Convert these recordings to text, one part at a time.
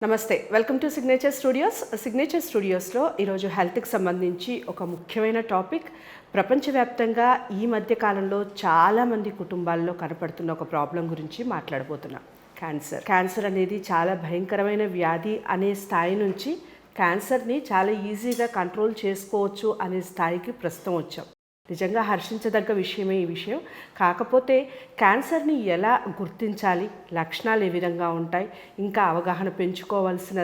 నమస్తే, welcome to signature studios. Signature స్టూడియోస్లో ఈరోజు హెల్త్కి సంబంధించి ఒక ముఖ్యమైన టాపిక్. ప్రపంచవ్యాప్తంగా ఈ మధ్య కాలంలో చాలామంది కుటుంబాల్లో కనపడుతున్న ఒక ప్రాబ్లం గురించి మాట్లాడబోతున్నాం. క్యాన్సర్ అనేది చాలా భయంకరమైన వ్యాధి అనే స్థాయి నుంచి క్యాన్సర్ని చాలా ఈజీగా కంట్రోల్ చేసుకోవచ్చు అనే స్థాయికి ప్రస్తుతం వచ్చాం. నిజంగా హర్షించదగ్గ విషయమే ఈ విషయం. కాకపోతే క్యాన్సర్ని ఎలా గుర్తించాలి, లక్షణాలు ఏ విధంగా ఉంటాయి, ఇంకా అవగాహన పెంచుకోవాల్సిన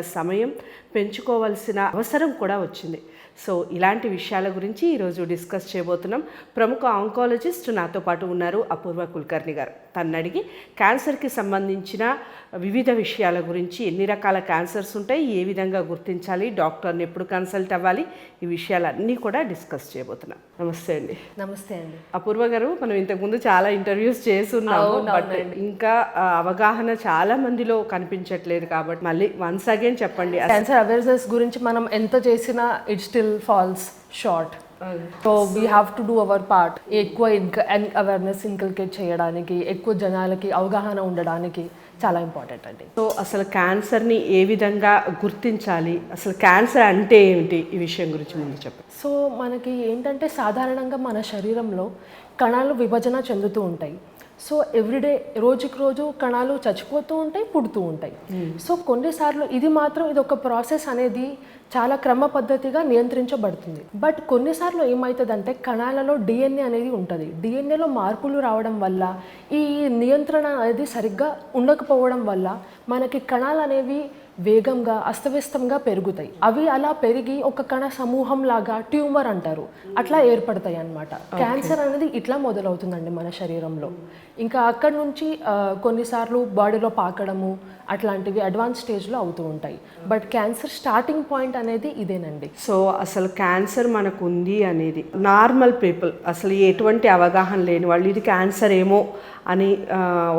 అవసరం కూడా వచ్చింది. సో ఇలాంటి విషయాల గురించి ఈరోజు డిస్కస్ చేయబోతున్నాం. ప్రముఖ ఆంకాలజిస్ట్ నాతో పాటు ఉన్నారు, అపూర్వ కుల్కర్ణి గారు. తను అడిగి క్యాన్సర్కి సంబంధించిన వివిధ విషయాల గురించి, ఎన్ని రకాల క్యాన్సర్స్ ఉంటాయి, ఏ విధంగా గుర్తించాలి, డాక్టర్ని ఎప్పుడు కన్సల్ట్ అవ్వాలి, ఈ విషయాలన్నీ కూడా డిస్కస్ చేయబోతున్నాం. నమస్తే అండి. నమస్తే అండి. అపూర్వ గారు, మనం ఇంతకుముందు చాలా ఇంటర్వ్యూస్ చేస్తున్నాము, బట్ ఇంకా అవగాహన చాలా మందిలో కనిపించట్లేదు. కాబట్టి మళ్ళీ వన్స్ అగైన్ చెప్పండి. క్యాన్సర్ అవేర్నెస్ గురించి మనం ఎంత చేసినా it still falls short. So we have to do our part. ఎక్కువ అవేర్నెస్ ఇన్కల్కేట్ చేయడానికి, ఎక్కువ జనాలకి అవగాహన ఉండడానికి చాలా ఇంపార్టెంట్ అండి. సో అసలు క్యాన్సర్ని ఏ విధంగా గుర్తించాలి, అసలు క్యాన్సర్ అంటే ఏమిటి, ఈ విషయం గురించి ముందు చెప్పండి. సో మనకి ఏంటంటే సాధారణంగా మన శరీరంలో కణాలు విభజన చెందుతూ ఉంటాయి. సో ఎవ్రీడే రోజుకి రోజు కణాలు చచ్చిపోతూ ఉంటాయి, పుడుతూ ఉంటాయి. సో కొన్నిసార్లు ఇది ఒక ప్రాసెస్ అనేది చాలా క్రమ పద్ధతిగా నియంత్రించబడుతుంది. బట్ కొన్నిసార్లు ఏమవుతుందంటే కణాలలో డిఎన్ఏ అనేది ఉంటుంది. డిఎన్ఏలో మార్పులు రావడం వల్ల, ఈ నియంత్రణ అనేది సరిగ్గా ఉండకపోవడం వల్ల మనకి కణాలు అనేవి వేగంగా అస్తవ్యస్తంగా పెరుగుతాయి. అవి అలా పెరిగి ఒక కణ సమూహం లాగా ట్యూమర్ అంటారు, అట్లా ఏర్పడతాయి అన్నమాట. క్యాన్సర్ అనేది ఇట్లా మొదలవుతుందండి మన శరీరంలో. ఇంకా అక్కడి నుంచి కొన్నిసార్లు బాడీలో పాకడము అట్లాంటివి అడ్వాన్స్ స్టేజ్లో అవుతూ ఉంటాయి. బట్ క్యాన్సర్ స్టార్టింగ్ పాయింట్ అనేది ఇదేనండి. సో అసలు క్యాన్సర్ మనకు ఉంది అనేది నార్మల్ పీపుల్, అసలు ఎటువంటి అవగాహన లేని వాళ్ళు ఇది క్యాన్సర్ ఏమో అని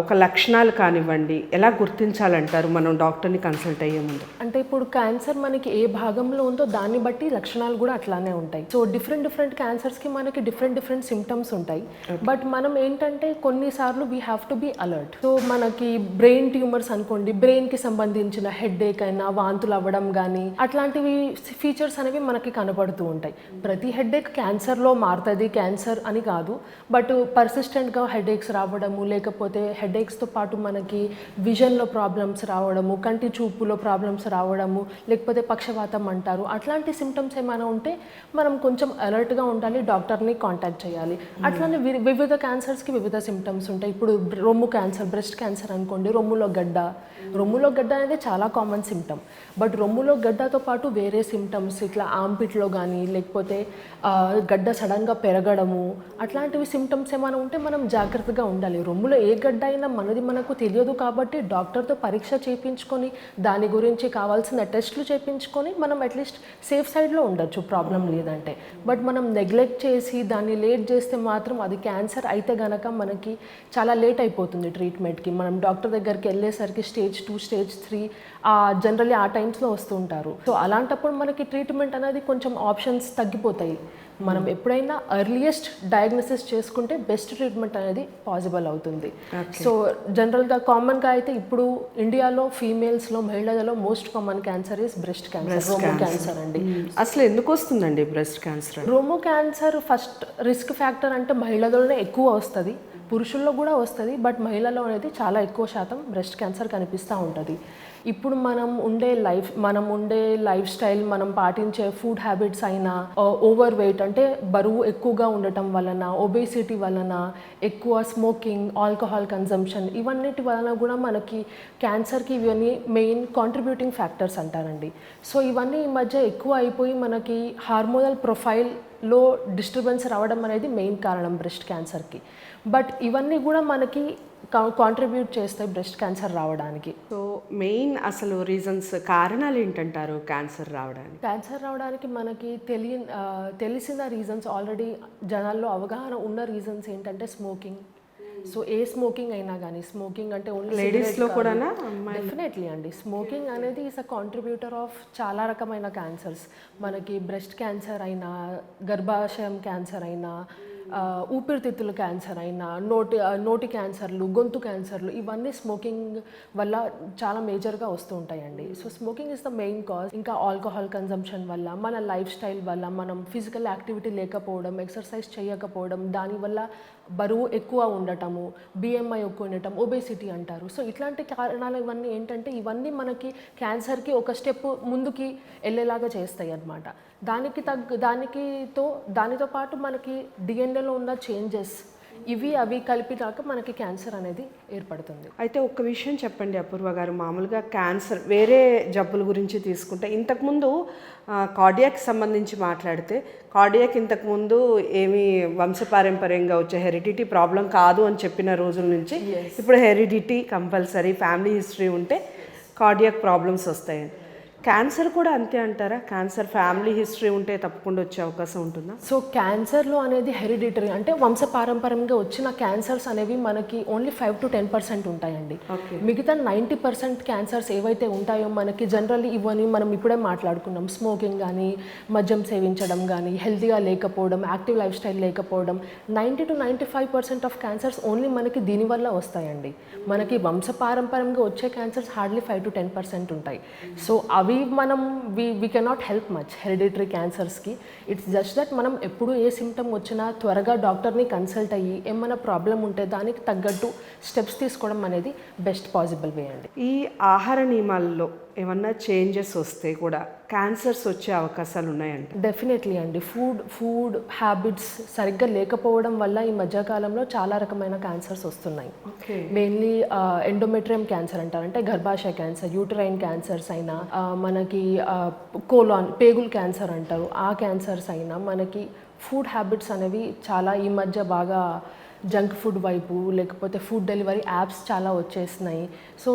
ఒక లక్షణాలు కానివ్వండి, ఎలా గుర్తించాలంటారు మనం డాక్టర్ని కన్సల్ట్ అయ్యే ముందు? అంటే ఇప్పుడు క్యాన్సర్ మనకి ఏ భాగంలో ఉందో దాన్ని బట్టి లక్షణాలు కూడా అట్లానే ఉంటాయి. సో డిఫరెంట్ క్యాన్సర్స్కి మనకి డిఫరెంట్ సిమ్టమ్స్ ఉంటాయి. బట్ మనం ఏంటంటే కొన్నిసార్లు we have to be alert. So మనకి బ్రెయిన్ ట్యూమర్స్ అనుకోండి, బ్రెయిన్కి సంబంధించిన హెడ్ఏక్ అయినా, వాంతులు అవ్వడం కానీ అట్లాంటివి ఫీచర్స్ అనేవి మనకి కనపడుతూ ఉంటాయి. ప్రతి హెడ్ఏక్ క్యాన్సర్లో మారుతుంది, క్యాన్సర్ అని కాదు. బట్ పర్సిస్టెంట్గా హెడేక్స్ రావడము, లేకపోతే హెడేక్స్తో పాటు మనకి విజన్లో ప్రాబ్లమ్స్ రావడము, కంటి చూపులో ప్రాబ్లమ్స్ రావడము, లేకపోతే పక్షవాతం అంటారు, అట్లాంటి సిమ్టమ్స్ ఏమైనా ఉంటే మనం కొంచెం అలర్ట్గా ఉండాలి, డాక్టర్ని కాంటాక్ట్ చేయాలి. అట్లానే వివిధ క్యాన్సర్స్కి వివిధ సిమ్టమ్స్ ఉంటాయి. ఇప్పుడు రొమ్ము క్యాన్సర్, బ్రెస్ట్ క్యాన్సర్ అనుకోండి, రొమ్ములో గడ్డ అనేది చాలా కామన్ సిమ్టమ్. బట్ రొమ్ములో గడ్డతో పాటు వేరే సిమ్టమ్స్, ఇట్లా ఆంపిట్లో కానీ, లేకపోతే గడ్డ సడన్గా పెరగడము, అట్లాంటివి సిమ్టమ్స్ ఏమైనా ఉంటే మనం జాగ్రత్తగా ఉండాలి. రొమ్ములో ఏ గడ్డ అయినా మనకు తెలియదు కాబట్టి డాక్టర్తో పరీక్ష చేయించుకొని, దాని గురించి కావాల్సిన టెస్టులు చేయించుకొని మనం అట్లీస్ట్ సేఫ్ సైడ్లో ఉండొచ్చు, ప్రాబ్లం లేదంటే. బట్ మనం నెగ్లెక్ట్ చేసి దాన్ని లేట్ చేస్తే మాత్రం అది క్యాన్సర్ అయితే గనక మనకి చాలా లేట్ అయిపోతుంది ట్రీట్మెంట్కి. మనం డాక్టర్ దగ్గరికి వెళ్ళేసరికి స్టేజ్ 2, స్టేజ్ 3 జనరల్లీ ఆ టైమ్స్లో వస్తుంటారు. సో అలాంటప్పుడు మనకి ట్రీట్మెంట్ అనేది కొంచెం ఆప్షన్స్ తగ్గిపోతాయి. మనం ఎప్పుడైనా ఎర్లియస్ట్ డయాగ్నోసిస్ చేసుకుంటే బెస్ట్ ట్రీట్మెంట్ అనేది పాసిబుల్ అవుతుంది. సో జనరల్గా కామన్గా అయితే ఇప్పుడు ఇండియాలో ఫీమేల్స్లో, మహిళలలో most common cancer is breast cancer, రోమో క్యాన్సర్ అండి. అసలు ఎందుకు వస్తుందండి బ్రెస్ట్ క్యాన్సర్? రోమో క్యాన్సర్ ఫస్ట్ రిస్క్ ఫ్యాక్టర్ అంటే మహిళలోనే ఎక్కువ వస్తుంది, పురుషుల్లో కూడా వస్తుంది. బట్ మహిళలో అనేది చాలా ఎక్కువ శాతం బ్రెస్ట్ క్యాన్సర్ కనిపిస్తూ ఉంటుంది. ఇప్పుడు మనం ఉండే లైఫ్ స్టైల్, మనం పాటించే ఫుడ్ హ్యాబిట్స్ అయినా, ఓవర్ వెయిట్ అంటే బరువు ఎక్కువగా ఉండటం వలన, ఒబేసిటీ వలన, ఎక్కువ స్మోకింగ్, ఆల్కహాల్ కన్జంప్షన్, ఇవన్నిటి వలన కూడా మనకి క్యాన్సర్కి ఇవన్నీ మెయిన్ కాంట్రిబ్యూటింగ్ ఫ్యాక్టర్స్ అంటారండి. సో ఇవన్నీ ఈ మధ్య ఎక్కువ అయిపోయి మనకి హార్మోనల్ ప్రొఫైల్లో డిస్టర్బెన్స్ రావడం అనేది మెయిన్ కారణం బ్రెస్ట్ క్యాన్సర్కి. బట్ ఇవన్నీ కూడా మనకి కాంట్రిబ్యూట్ చేస్తాయి బ్రెస్ట్ క్యాన్సర్ రావడానికి. సో మెయిన్ అసలు రీజన్స్, కారణాలు ఏంటంటారు క్యాన్సర్ రావడానికి? మనకి తెలిసిన రీజన్స్, ఆల్రెడీ జనాల్లో అవగాహన ఉన్న రీజన్స్ ఏంటంటే స్మోకింగ్. సో ఏ స్మోకింగ్ అయినా కానీ, స్మోకింగ్ అంటే ఓన్లీ లేడీస్లో కూడా డెఫినెట్లీ అండి. స్మోకింగ్ అనేది ఈస్ అ కాంట్రిబ్యూటర్ ఆఫ్ చాలా రకమైన క్యాన్సర్స్. మనకి బ్రెస్ట్ క్యాన్సర్ అయినా, గర్భాశయం క్యాన్సర్ అయినా, ఊపిరితిత్తుల క్యాన్సర్ అయినా నోటి క్యాన్సర్లు, గొంతు క్యాన్సర్లు, ఇవన్నీ స్మోకింగ్ వల్ల చాలా మేజర్గా వస్తూ ఉంటాయండి. So smoking is the main cause. ఇంకా ఆల్కహాల్ కన్జంప్షన్ వల్ల, మన లైఫ్ స్టైల్ వల్ల, మనం ఫిజికల్ యాక్టివిటీ లేకపోవడం, ఎక్సర్సైజ్ చేయకపోవడం, దానివల్ల బరువు ఎక్కువ ఉండటము, బిఎంఐ ఎక్కువ ఉండటం, ఒబేసిటీ అంటారు. సో ఇట్లాంటి కారణాలు ఇవన్నీ ఏంటంటే ఇవన్నీ మనకి క్యాన్సర్కి ఒక స్టెప్ ముందుకి వెళ్ళేలాగా చేస్తాయి అన్నమాట. దానితో పాటు మనకి డిఎన్ఏలో ఉన్న చేంజెస్ అవి కలిపినాక మనకి క్యాన్సర్ అనేది ఏర్పడుతుంది. అయితే ఒక్క విషయం చెప్పండి అపూర్వ గారు, మామూలుగా క్యాన్సర్ వేరే జబ్బుల గురించి తీసుకుంటే ఇంతకుముందు కార్డియాక్ సంబంధించి మాట్లాడితే కార్డియాక్ ఇంతకుముందు ఏమీ వంశపారంపర్యంగా వచ్చే హెరిడిటీ ప్రాబ్లం కాదు అని చెప్పిన రోజుల నుంచి ఇప్పుడు హెరిడిటీ కంపల్సరీ, ఫ్యామిలీ హిస్టరీ ఉంటే కార్డియాక్ ప్రాబ్లమ్స్ వస్తాయి. క్యాన్సర్ కూడా అంతే అంటారా? క్యాన్సర్ ఫ్యామిలీ హిస్టరీ ఉంటే తప్పకుండా వచ్చే అవకాశం ఉంటుందా? సో క్యాన్సర్లో అనేది హెరిడిటరీ అంటే వంశపారంపర్యంగా వచ్చిన క్యాన్సర్స్ అనేవి మనకి ఓన్లీ 5 to 10% ఉంటాయండి. మిగతా 90% క్యాన్సర్స్ ఏవైతే ఉంటాయో మనకి జనరల్లీ ఇవన్నీ మనం ఇప్పుడే మాట్లాడుకున్నాం. స్మోకింగ్ కానీ, మద్యం సేవించడం కానీ, హెల్తీగా లేకపోవడం, యాక్టివ్ లైఫ్ స్టైల్ లేకపోవడం, 90 to 95% ఆఫ్ క్యాన్సర్స్ ఓన్లీ మనకి దీనివల్ల వస్తాయండి. మనకి వంశపారంపర్యంగా వచ్చే క్యాన్సర్స్ హార్డ్లీ 5 to 10% ఉంటాయి. సో అవి మనం we cannot help much hereditary క్యాన్సర్స్కి. ఇట్స్ జస్ట్ దట్ మనం ఎప్పుడు ఏ సిమ్టమ్ వచ్చినా త్వరగా డాక్టర్ని కన్సల్ట్ అయ్యి ఏమైనా ప్రాబ్లం ఉంటే దానికి తగ్గట్టు స్టెప్స్ తీసుకోవడం అనేది బెస్ట్ పాసిబుల్ వే అండి. ఈ ఆహార నియమాల్లో ఏమన్నా చేంజెస్ వస్తే కూడా క్యాన్సర్స్ వచ్చే అవకాశాలు ఉన్నాయంట? డెఫినెట్లీ అండి. ఫుడ్ హ్యాబిట్స్ సరిగ్గా లేకపోవడం వల్ల ఈ మధ్యకాలంలో చాలా రకమైన క్యాన్సర్స్ వస్తున్నాయి. మెయిన్లీ ఎండోమెట్రియం క్యాన్సర్ అంటారు, అంటే గర్భాశయ క్యాన్సర్, యూటరైన్ క్యాన్సర్స్ అయినా, మనకి కోలాన్ పేగుల్ క్యాన్సర్ అంటారు, ఆ క్యాన్సర్స్ అయినా మనకి ఫుడ్ హ్యాబిట్స్ అనేవి చాలా ఈ మధ్య బాగా జంక్ ఫుడ్ వైపు, లేకపోతే ఫుడ్ డెలివరీ యాప్స్ చాలా వచ్చేసినాయి. సో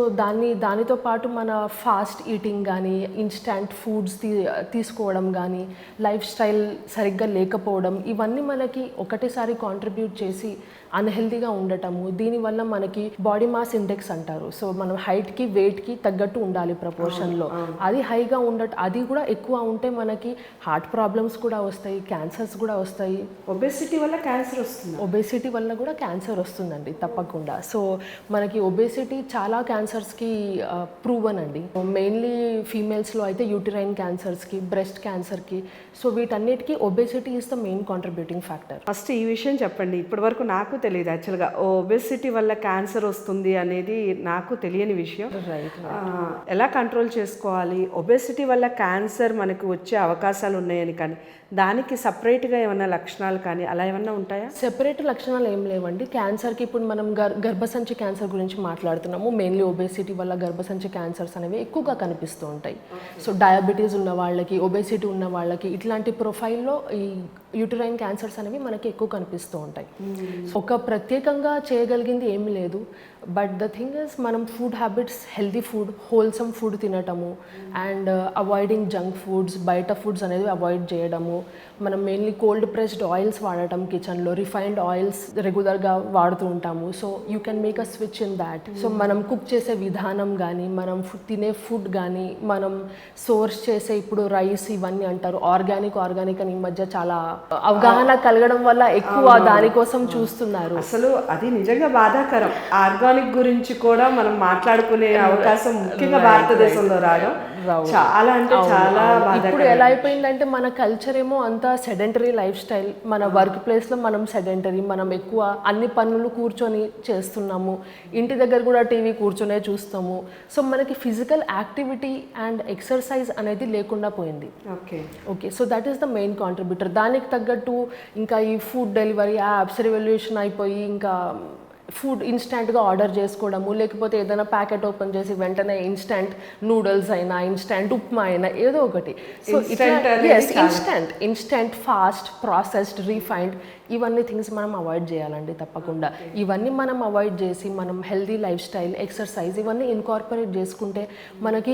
దానితో పాటు మన ఫాస్ట్ ఈటింగ్ కానీ, ఇన్స్టంట్ ఫుడ్స్ తీసుకోవడం కానీ, లైఫ్ స్టైల్ సరిగ్గా లేకపోవడం, ఇవన్నీ మనకి ఒకటేసారి కాంట్రిబ్యూట్ చేసి అన్హెల్తీగా ఉండటము. దీనివల్ల మనకి బాడీ మాస్ ఇండెక్స్ అంటారు. సో మనం హైట్కి వెయిట్కి తగ్గట్టు ఉండాలి ప్రపోర్షన్లో. అది హైగా అది కూడా ఎక్కువ ఉంటే మనకి హార్ట్ ప్రాబ్లమ్స్ కూడా వస్తాయి, క్యాన్సర్స్ కూడా వస్తాయి. ఒబేసిటీ వల్ల క్యాన్సర్ వస్తుంది. ఒబేసిటీ వల్ల కూడా క్యాన్సర్ వస్తుందండి తప్పకుండా. సో మనకి ఒబేసిటీ చాలా క్యాన్సర్స్కి ప్రూవన్ అండి. మెయిన్లీ ఫీమేల్స్లో అయితే యూటరైన్ క్యాన్సర్స్కి, బ్రెస్ట్ క్యాన్సర్కి, సో వీటన్నిటికీ obesity is the main contributing factor. First ఈ విషయం చెప్పండి. ఇప్పటి వరకు నాకు తెలియదు యాక్చువల్గా ఒబేసిటీ వల్ల క్యాన్సర్ వస్తుంది అనేది నాకు తెలియని విషయం. ఎలా కంట్రోల్ చేసుకోవాలి? ఒబేసిటీ వల్ల క్యాన్సర్ మనకు వచ్చే అవకాశాలు ఉన్నాయని, కానీ దానికి సపరేట్గా ఏమైనా లక్షణాలు కానీ అలా ఏమన్నా ఉంటాయా? సెపరేట్ లక్షణాలు ఏం లేవండి. క్యాన్సర్కి ఇప్పుడు మనం గర్భసంచి క్యాన్సర్ గురించి మాట్లాడుతున్నాము. మెయిన్లీ ఒబేసిటీ వల్ల గర్భసంచి క్యాన్సర్స్ అనేవి ఎక్కువగా కనిపిస్తూ ఉంటాయి. సో డయాబెటీస్ ఉన్న వాళ్ళకి, ఒబేసిటీ ఉన్న వాళ్ళకి, ఇట్లాంటి ప్రొఫైల్లో ఈ యూటరైన్ క్యాన్సర్స్ అనేవి మనకి ఎక్కువ కనిపిస్తూ ఉంటాయి. ఒక ప్రత్యేకంగా చేయగలిగింది ఏమీ లేదు. బట్ ద థింగ్ ఇస్ మనం food habits, healthy food, wholesome food తినటము, అండ్ అవాయిడింగ్ జంక్ ఫుడ్స్, బయట ఫుడ్స్ అనేది అవాయిడ్ చేయడము. మనం మెయిన్లీ కోల్డ్ ప్రెస్డ్ ఆయిల్స్ వాడటం కిచెన్లో, రిఫైన్డ్ ఆయిల్స్ రెగ్యులర్గా వాడుతూ ఉంటాము. So you can make a switch in that. So మనం కుక్ చేసే విధానం కానీ, మనం తినే ఫుడ్ కానీ, మనం సోర్స్ చేసే ఇప్పుడు రైస్ ఇవన్నీ అంటారు ఆర్గానిక్ అని ఈ మధ్య చాలా అవగాహన కలగడం వల్ల ఎక్కువ దానికోసం చూస్తున్నారు. అసలు అది నిజంగా బాధాకరం. ఆర్గానిక్ గురించి కూడా మనం మాట్లాడుకునే అవకాశం ముఖ్యంగా భారతదేశంలో రావడం చాలా అంటే చాలా బాధాకరం. ఇప్పుడు ఎలా అయిపోయిందంటే మన కల్చర్ ఏమో అంతా సెడెంటరీ లైఫ్ స్టైల్. మన వర్క్ ప్లేస్లో మనం సెడెంటరీ, మనం ఎక్కువ అన్ని పనులు కూర్చొని చేస్తున్నాము, ఇంటి దగ్గర కూడా టీవీ కూర్చొనే చూస్తాము. సో మనకి ఫిజికల్ యాక్టివిటీ అండ్ ఎక్సర్సైజ్ అనేది లేకుండా పోయింది. Okay so that is the main contributor. దానికి తగ్గట్టు ఇంకా ఈ ఫుడ్ డెలివరీ యాప్స్ రెవల్యూషన్ అయిపోయి ఇంకా ఫుడ్ ఇన్స్టెంట్గా ఆర్డర్ చేసుకోవడము, లేకపోతే ఏదైనా ప్యాకెట్ ఓపెన్ చేసి వెంటనే ఇన్స్టెంట్ నూడిల్స్ అయినా, ఇన్స్టెంట్ ఉప్మా అయినా, ఏదో ఒకటి. So instant fast processed refined ఇవన్నీ థింగ్స్ మనం అవాయిడ్ చేయాలండి తప్పకుండా. ఇవన్నీ మనం అవాయిడ్ చేసి మనం హెల్దీ లైఫ్ స్టైల్, ఎక్సర్సైజ్ ఇవన్నీ ఇన్కార్పొరేట్ చేసుకుంటే మనకి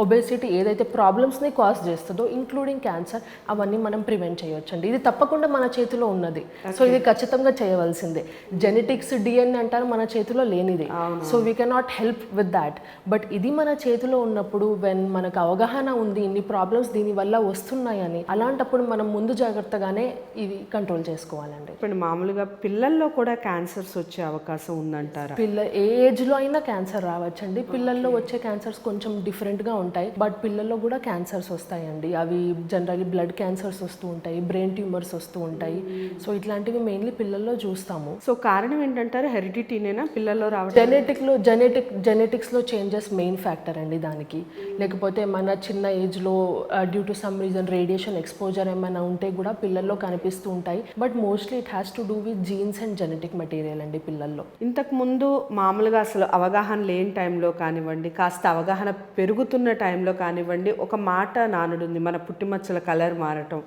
ఒబేసిటీ ఏదైతే ప్రాబ్లమ్స్ని కాజ్ చేస్తుందో ఇంక్లూడింగ్ క్యాన్సర్ అవన్నీ మనం ప్రివెంట్ చేయొచ్చండి. ఇది తప్పకుండా మన చేతిలో ఉన్నది. సో ఇది ఖచ్చితంగా చేయవలసిందే. జెనెటిక్స్ డిఎన్ఏ అంటారు మన చేతిలో లేనిది, so we cannot help with that. But ఇది మన చేతిలో ఉన్నప్పుడు వెన్ మనకు అవగాహన ఉంది ఇన్ని ప్రాబ్లమ్స్ దీనివల్ల వస్తున్నాయని, అలాంటప్పుడు మనం ముందు జాగ్రత్తగానే ఇవి కంట్రోల్ చేసుకోవాలండి. ఇప్పుడు మామూలుగా పిల్లల్లో కూడా క్యాన్సర్స్ వచ్చే అవకాశం ఉందంటారా? ఏ ఏజ్లో అయినా క్యాన్సర్ రావచ్చండి. పిల్లల్లో వచ్చే క్యాన్సర్స్ కొంచెం డిఫరెంట్గా ఉంటాయి, బట్ పిల్లల్లో కూడా క్యాన్సర్స్ వస్తాయండి. అవి జనరల్లీ బ్లడ్ క్యాన్సర్స్ వస్తూ ఉంటాయి, బ్రెయిన్ ట్యూమర్స్ వస్తూ ఉంటాయి. సో ఇట్లాంటివి మెయిన్లీ పిల్లల్లో చూస్తాము. సో కారణం ఏంటంటారు? హెరిడిటీనేనా పిల్లల్లో రావడం? జెనెటిక్స్లో చేంజెస్ మెయిన్ ఫ్యాక్టర్ అండి దానికి. లేకపోతే మన చిన్న ఏజ్లో due to some reason radiation exposure ఏమైనా ఉంటే కూడా పిల్లల్లో కనిపిస్తూ ఉంటాయి. But mostly it has to do with jeans and genetic material అండి పిల్లల్లో. ఇంతకు ముందు మామూలుగా అసలు అవగాహన లేని టైంలో కానివ్వండి, కాస్త అవగాహన పెరుగుతున్న టైంలో కానివ్వండి, ఒక మాట నానుడుంది, మన పుట్టిమచ్చల కలర్ మారటం,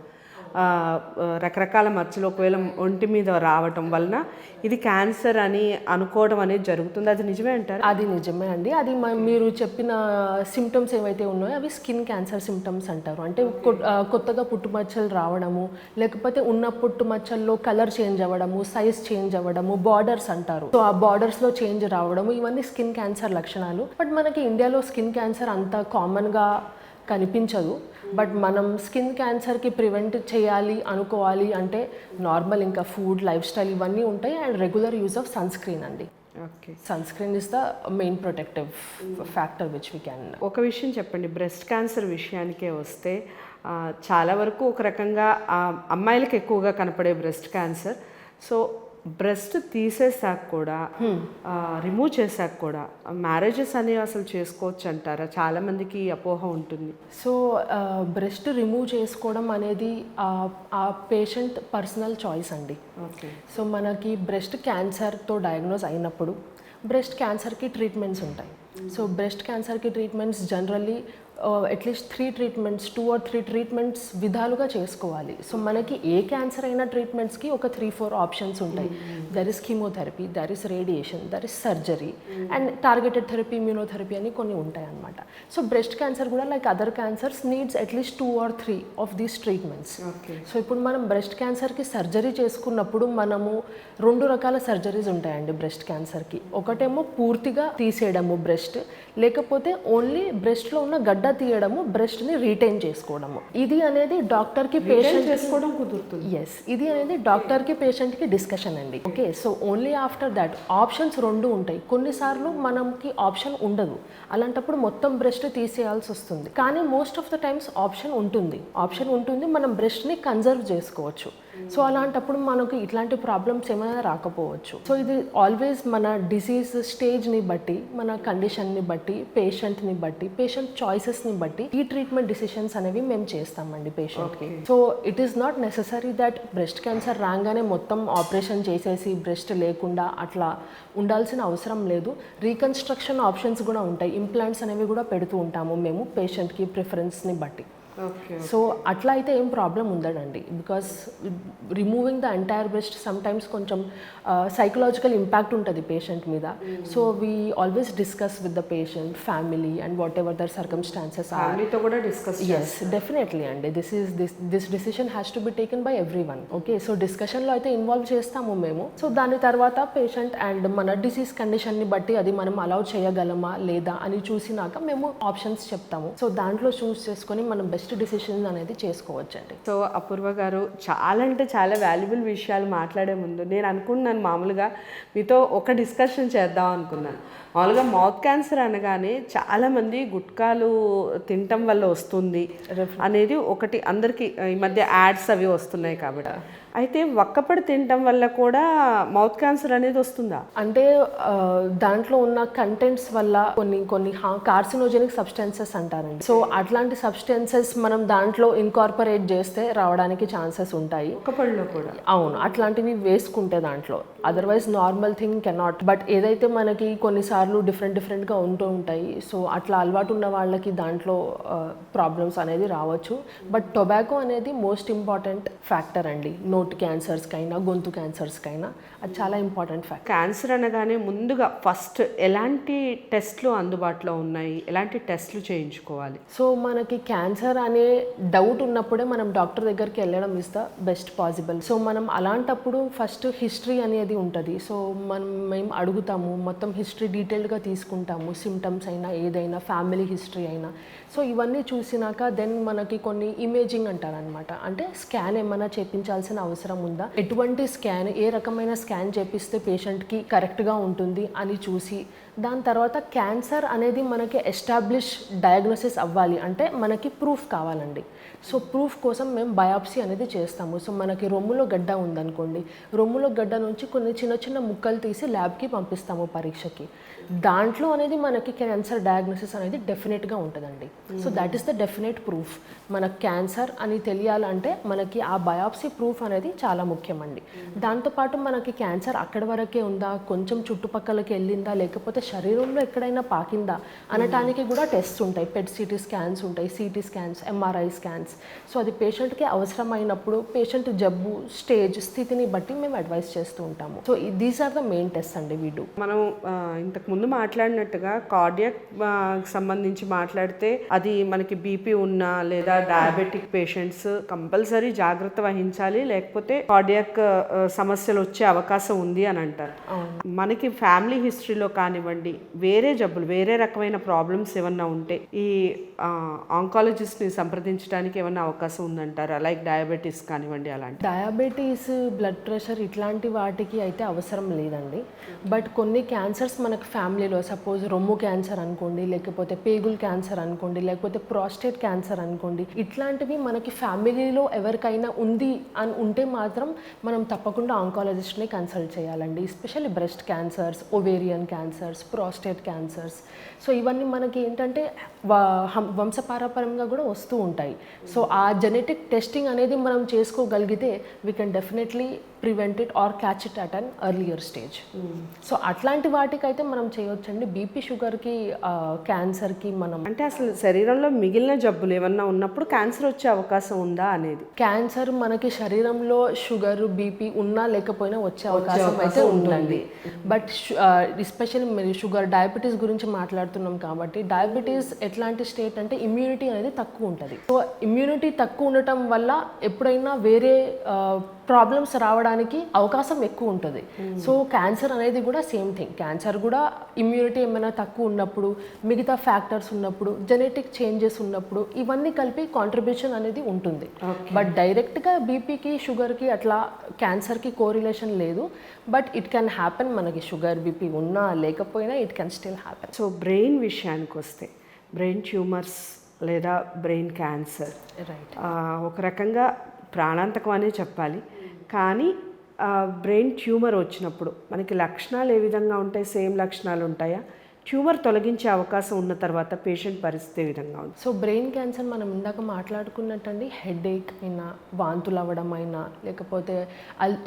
రకరకాల మచ్చలు ఒకవేళ ఒంటి మీద రావటం వలన ఇది క్యాన్సర్ అని అనుకోవడం అనేది జరుగుతుంది. అది నిజమే అంటారు? అది నిజమే అండి. అది మీరు చెప్పిన సిమ్టమ్స్ ఏవైతే ఉన్నాయో అవి స్కిన్ క్యాన్సర్ సిమ్టమ్స్ అంటారు. అంటే కొత్తగా పుట్టుమచ్చలు రావడము, లేకపోతే ఉన్న పుట్టుమచ్చల్లో కలర్ చేంజ్ అవ్వడము, సైజ్ చేంజ్ అవ్వడము, బార్డర్స్ అంటారు. సో ఆ బార్డర్స్లో చేంజ్ రావడము, ఇవన్నీ స్కిన్ క్యాన్సర్ లక్షణాలు. బట్ మనకి ఇండియాలో స్కిన్ క్యాన్సర్ అంత కామన్గా కనిపించదు. బట్ మనం స్కిన్ క్యాన్సర్కి ప్రివెంట్ చేయాలి అనుకోవాలి అంటే నార్మల్ ఇంకా ఫుడ్, లైఫ్ స్టైల్ ఇవన్నీ ఉంటాయి, and regular use of sunscreen అండి. Okay, sunscreen is the main protective factor which we can. ఒక విషయం చెప్పండి, బ్రెస్ట్ క్యాన్సర్ విషయానికే వస్తే చాలా వరకు ఒక రకంగా అమ్మాయిలకు ఎక్కువగా కనపడే బ్రెస్ట్ క్యాన్సర్. సో బ్రెస్ట్ తీసేసాక కూడా, రిమూవ్ చేశాక కూడా మ్యారేజెస్ అనేవి అసలు చేసుకోవచ్చు అంటారా? చాలామందికి అపోహ ఉంటుంది. సో బ్రెస్ట్ రిమూవ్ చేసుకోవడం అనేది ఆ పేషెంట్ పర్సనల్ చాయిస్ అండి. ఓకే. సో మనకి బ్రెస్ట్ క్యాన్సర్తో డయాగ్నోజ్ అయినప్పుడు బ్రెస్ట్ క్యాన్సర్కి ట్రీట్మెంట్స్ ఉంటాయి. సో బ్రెస్ట్ క్యాన్సర్కి treatments generally at least 3 treatments, 2 or 3 treatments విధాలుగా చేసుకోవాలి. సో మనకి ఏ క్యాన్సర్ అయినా ట్రీట్మెంట్స్కి ఒక 3-4 ఆప్షన్స్ ఉంటాయి. There is chemotherapy, there is radiation, there is surgery, and targeted therapy, immunotherapy అని కొన్ని ఉంటాయి అన్నమాట. సో బ్రెస్ట్ క్యాన్సర్ కూడా like other cancers needs at least 2 or 3 of these treatments. So ఇప్పుడు మనం బ్రెస్ట్ క్యాన్సర్కి సర్జరీ చేసుకున్నప్పుడు మనము 2 రకాల సర్జరీస్ ఉంటాయండి బ్రెస్ట్ క్యాన్సర్కి. ఒకటేమో పూర్తిగా తీసేయడము బ్రెస్ట్, లేకపోతే ఓన్లీ బ్రెస్ట్లో ఉన్న గడ్డ తీయడము, బ్రెస్ట్ ని రీటైన్ చేసుకోవడము. ఇది అనేది డాక్టర్ కి పేషెంట్ చేసుకోవడం కుదురుతుంది. ఎస్, ఇది అనేది డాక్టర్ కి పేషెంట్ కి డిస్కషన్ అండి. Okay, so only after that options 2 ఉంటాయి. కొన్నిసార్లు మనకి ఆప్షన్ ఉండదు, అలాంటప్పుడు మొత్తం బ్రెస్ట్ తీసేయాల్సి వస్తుంది. కానీ most of the times option ఉంటుంది, మనం బ్రెస్ట్ ని కన్జర్వ్ చేసుకోవచ్చు. సో అలాంటప్పుడు మనకు ఇట్లాంటి ప్రాబ్లమ్స్ ఏమైనా రాకపోవచ్చు. సో ఇది ఆల్వేస్ మన డిసీజ్ స్టేజ్ని బట్టి, మన కండిషన్ని బట్టి, పేషెంట్ని బట్టి, పేషెంట్ చాయిసెస్ని బట్టి ఈ ట్రీట్మెంట్ డిసిషన్స్ అనేవి మేము చేస్తామండి పేషెంట్కి. So it is not necessary that breast cancer రాగానే మొత్తం ఆపరేషన్ చేసేసి బ్రెస్ట్ లేకుండా అట్లా ఉండాల్సిన అవసరం లేదు. రీకన్స్ట్రక్షన్ ఆప్షన్స్ కూడా ఉంటాయి, ఇంప్లాంట్స్ అనేవి కూడా పెడుతూ ఉంటాము మేము పేషెంట్కి ప్రిఫరెన్స్ని బట్టి. సో అట్లా అయితే ఏం ప్రాబ్లం ఉండదండి, because removing the entire breast sometimes కొంచెం సైకలాజికల్ ఇంపాక్ట్ ఉంటుంది పేషెంట్ మీద. So we always discuss with the patient, family, and whatever there circumstances are. ఫ్యామిలీతో కూడా డిస్కస్. ఎస్, డెఫినెట్లీ అండి. This decision has to be taken by everyone. Okay, so డిస్కషన్లో అయితే involve చేస్తాము మేము. సో దాని తర్వాత పేషెంట్ అండ్ మన డిసీజ్ కండిషన్ని బట్టి అది మనం అలౌ చేయగలమా లేదా అని చూసినాక మేము ఆప్షన్స్ చెప్తాము. సో దాంట్లో చూస్ చేసుకొని మనం బెస్ట్ డిసిషన్ అనేది చేసుకోవచ్చండి. సో అపూర్వ గారు, చాలా అంటే చాలా వాల్యుబుల్ విషయాలు మాట్లాడే ముందు నేను అనుకున్నాను మామూలుగా మీతో ఒక డిస్కషన్ చేద్దాం అనుకున్నాను. మామూలుగా మౌత్ క్యాన్సర్ అనగానే చాలామంది గుట్కాలు తినటం వల్ల వస్తుంది అనేది ఒకటి అందరికీ ఈ మధ్య యాడ్స్ అవి వస్తున్నాయి కాబట్టి. అయితే ఒక్కపడి తినటం వల్ల కూడా మౌత్ క్యాన్సర్ అనేది వస్తుందా? అంటే దాంట్లో ఉన్న కంటెంట్స్ వల్ల కొన్ని కార్సినోజెనిక్ సబ్స్టెన్సెస్ అంటారండి. సో అట్లాంటి సబ్స్టెన్సెస్ మనం దాంట్లో ఇన్కార్పొరేట్ చేస్తే రావడానికి ఛాన్సెస్ ఉంటాయి. ఒక్కపడిలో కూడా? అవును, అట్లాంటివి వేసుకుంటే దాంట్లో. Otherwise normal thing cannot. But ఏదైతే మనకి కొన్నిసార్లు కొన్నిసార్లు డిఫరెంట్గా ఉంటూ ఉంటాయి. సో అట్లా అలవాటు ఉన్న వాళ్ళకి దాంట్లో ప్రాబ్లమ్స్ అనేది రావచ్చు. బట్ టొబాకో అనేది మోస్ట్ ఇంపార్టెంట్ ఫ్యాక్టర్ అండి. నోటి క్యాన్సర్స్కైనా గొంతు క్యాన్సర్స్కైనా అది చాలా ఇంపార్టెంట్ ఫ్యాక్టర్. క్యాన్సర్ అనగానే ముందుగా ఫస్ట్ ఎలాంటి టెస్ట్లు అందుబాటులో ఉన్నాయి, ఎలాంటి టెస్ట్లు చేయించుకోవాలి? సో మనకి క్యాన్సర్ అనే డౌట్ ఉన్నప్పుడే మనం డాక్టర్ దగ్గరికి వెళ్ళడం is the best possible. So మనం అలాంటప్పుడు ఫస్ట్ హిస్టరీ అనేది ఉంటుంది. సో మేము అడుగుతాము, మొత్తం హిస్టరీ డీటెయిల్డ్గా తీసుకుంటాము, సిమ్టమ్స్ అయినా ఏదైనా ఫ్యామిలీ హిస్టరీ అయినా. సో ఇవన్నీ చూసినాక దెన్ మనకి కొన్ని ఇమేజింగ్ అంటారనమాట. అంటే స్కాన్ ఏమైనా చేయించాల్సిన అవసరం ఉందా, ఎటువంటి స్కాన్, ఏ రకమైన స్కాన్ చేపిస్తే పేషెంట్కి కరెక్ట్గా ఉంటుంది అని చూసి దాని తర్వాత క్యాన్సర్ అనేది మనకి ఎస్టాబ్లిష్ డయాగ్నోసిస్ అవ్వాలి అంటే మనకి ప్రూఫ్ కావాలండి. సో ప్రూఫ్ కోసం మేము బయాప్సీ అనేది చేస్తాము. సో మనకి రొమ్ములో గడ్డ ఉందనుకోండి, రొమ్ములో గడ్డ నుంచి కొన్ని చిన్న చిన్న ముక్కలు తీసి ల్యాబ్కి పంపిస్తాము పరీక్షకి. దాంట్లో అనేది మనకి క్యాన్సర్ డయాగ్నోసిస్ అనేది డెఫినెట్గా ఉంటుందండి. So that is the definite proof. మనకు క్యాన్సర్ అని తెలియాలంటే మనకి ఆ బయాప్సీ ప్రూఫ్ అనేది చాలా ముఖ్యమండి. దాంతోపాటు మనకి క్యాన్సర్ అక్కడి వరకే ఉందా, కొంచెం చుట్టుపక్కలకి వెళ్ళిందా, లేకపోతే శరీరంలో ఎక్కడైనా పాకిందా అనటానికి కూడా టెస్ట్ ఉంటాయి. పెట్ సిటీ స్కాన్స్ ఉంటాయి, CT scans, MRI scans. So అది పేషెంట్కి అవసరమైనప్పుడు పేషెంట్ జబ్బు స్టేజ్ స్థితిని బట్టి మేము అడ్వైస్ చేస్తూ ఉంటాము. So these are the main test అండి వీడు. మనం ఇంతకు ముందు మాట్లాడినట్టుగా కార్డియాక్ సంబంధించి మాట్లాడితే అది మనకి బీపీ ఉన్నా లేదా డయాబెటిక్ పేషెంట్స్ కంపల్సరీ జాగ్రత్త వహించాలి, లేకపోతే కార్డియాక్ సమస్యలు వచ్చే అవకాశం ఉంది అని అంటారు. మనకి ఫ్యామిలీ హిస్టరీలో కానివ్వండి, వేరే జబ్బులు, వేరే రకమైన ప్రాబ్లమ్స్ ఏమన్నా ఉంటే ఈ ఆంకాలజిస్ట్ని సంప్రదించడానికి ఏమన్నా అవకాశం ఉందంటారా? లైక్ డయాబెటీస్ కానివ్వండి, అలాంటి డయాబెటీస్, బ్లడ్ ప్రెషర్ ఇట్లాంటి వాటికి అయితే అవసరం లేదండి. బట్ కొన్ని క్యాన్సర్స్ మనకు ఫ్యామిలీలో, సపోజ్ రొమ్ము క్యాన్సర్ అనుకోండి, లేకపోతే పేగుల్ క్యాన్సర్ అనుకోండి, లేకపోతే ప్రాస్టేట్ క్యాన్సర్ అనుకోండి, ఇట్లాంటివి మనకి ఫ్యామిలీలో ఎవరికైనా ఉంది అని ఉంటే మాత్రం మనం తప్పకుండా ఆంకాలజిస్ట్ని కన్సల్ట్ చేయాలండి. Especially breast cancers, ovarian cancers, prostate cancers. So ఇవన్నీ మనకి ఏంటంటే వంశపారపర్యంగా కూడా వస్తూ ఉంటాయి. సో ఆ జెనెటిక్ టెస్టింగ్ అనేది మనం చేసుకోగలిగితే we can definitely prevent it or catch it at an earlier stage. So అట్లాంటి వాటికైతే మనం చేయొచ్చండి. బీపీ, షుగర్కి, క్యాన్సర్కి మనం అంటే అసలు శరీరంలో మిగిలిన జబ్బులు ఏమన్నా ఉన్నప్పుడు క్యాన్సర్ వచ్చే అవకాశం ఉందా అనేది. క్యాన్సర్ మనకి శరీరంలో షుగర్, బీపీ ఉన్నా లేకపోయినా వచ్చే అవకాశం అయితే ఉందండి. బట్ ఎస్పెషల్లీ మరి షుగర్, డయాబెటీస్ గురించి మాట్లాడుతున్నాం కాబట్టి డయాబెటీస్ ఎట్లాంటి స్టేట్ అంటే ఇమ్యూనిటీ అనేది తక్కువ ఉంటుంది. సో ఇమ్యూనిటీ తక్కువ ఉండటం వల్ల ఎప్పుడైనా వేరే ప్రాబ్లమ్స్ రావడానికి అవకాశం ఎక్కువ ఉంటుంది. సో క్యాన్సర్ అనేది కూడా సేమ్ థింగ్. క్యాన్సర్ కూడా ఇమ్యూనిటీ ఏమైనా తక్కువ ఉన్నప్పుడు, మిగతా ఫ్యాక్టర్స్ ఉన్నప్పుడు, జెనెటిక్ చేంజెస్ ఉన్నప్పుడు ఇవన్నీ కలిపి కాంట్రిబ్యూషన్ అనేది ఉంటుంది. బట్ డైరెక్ట్గా బీపీకి, షుగర్కి అట్లా క్యాన్సర్కి కోరిలేషన్ లేదు. But it can happen. మనకి షుగర్, బీపీ ఉన్నా లేకపోయినా it can still happen. So brain విషయానికి వస్తే, బ్రెయిన్ ట్యూమర్స్ లేదా బ్రెయిన్ క్యాన్సర్ ఒక రకంగా ప్రాణాంతకం అనే చెప్పాలి. కానీ బ్రెయిన్ ట్యూమర్ వచ్చినప్పుడు మనకి లక్షణాలు ఏ విధంగా ఉంటాయి? సేమ్ లక్షణాలు ఉంటాయా? ట్యూమర్ తొలగించే అవకాశం ఉన్న తర్వాత పేషెంట్ పరిస్థితి ఏ విధంగా ఉంది? సో బ్రెయిన్ క్యాన్సర్ మనం ఇందాక మాట్లాడుకున్నట్టండి, హెడేక్ అయినా, వాంతులు అవ్వడం అయినా, లేకపోతే